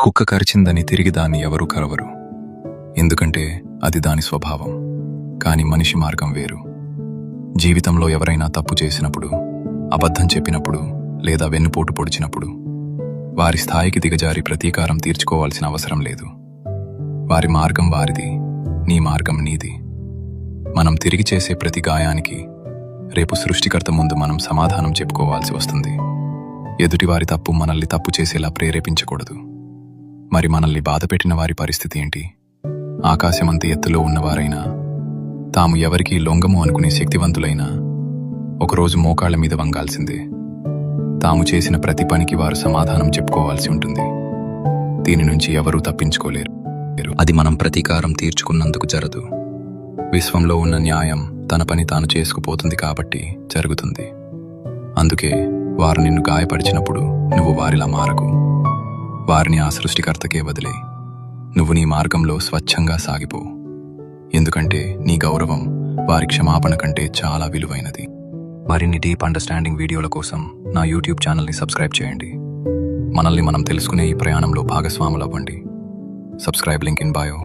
కుక్క కరిచిందని తిరిగి దాన్ని ఎవరూ కరవరు. ఎందుకంటే అది దాని స్వభావం. కాని మనిషి మార్గం వేరు. జీవితంలో ఎవరైనా తప్పు చేసినప్పుడు, అబద్ధం చెప్పినప్పుడు లేదా వెన్నుపోటు పొడిచినప్పుడు వారి స్థాయికి దిగజారి ప్రతీకారం తీర్చుకోవాల్సిన అవసరం లేదు. వారి మార్గం వారిది, నీ మార్గం నీది. మనం తిరిగి చేసే ప్రతి గాయానికి రేపు సృష్టికర్త ముందు మనం సమాధానం చెప్పుకోవాల్సి వస్తుంది. ఎదుటివారి తప్పు మనల్ని తప్పు చేసేలా ప్రేరేపించకూడదు. మరి మనల్ని బాధపెట్టిన వారి పరిస్థితి ఏంటి? ఆకాశమంత ఎత్తులో ఉన్నవారైనా, తాము ఎవరికీ లొంగము అనుకునే శక్తివంతులైనా ఒకరోజు మోకాళ్ల మీద వంగాల్సిందే. తాము చేసిన ప్రతి పనికి వారు సమాధానం చెప్పుకోవాల్సి ఉంటుంది. దీని నుంచి ఎవరూ తప్పించుకోలేరు. అది మనం ప్రతీకారం తీర్చుకున్నందుకు జరదు. విశ్వంలో ఉన్న న్యాయం తన పని తాను చేసుకుపోతుంది కాబట్టి జరుగుతుంది. అందుకే వారు నిన్ను గాయపరిచినప్పుడు నువ్వు వారిలా మారకు. వారిని ఆ సృష్టికర్తకే వదిలే. నువ్వు నీ మార్గంలో స్వచ్ఛంగా సాగిపో. ఎందుకంటే నీ గౌరవం వారి క్షమాపణ కంటే చాలా విలువైనది. మరిన్ని డీప్ అండర్స్టాండింగ్ వీడియోల కోసం నా యూట్యూబ్ ఛానల్ని సబ్స్క్రైబ్ చేయండి. మనల్ని మనం తెలుసుకునే ఈ ప్రయాణంలో భాగస్వాములవ్వండి. Subscribe link in bio.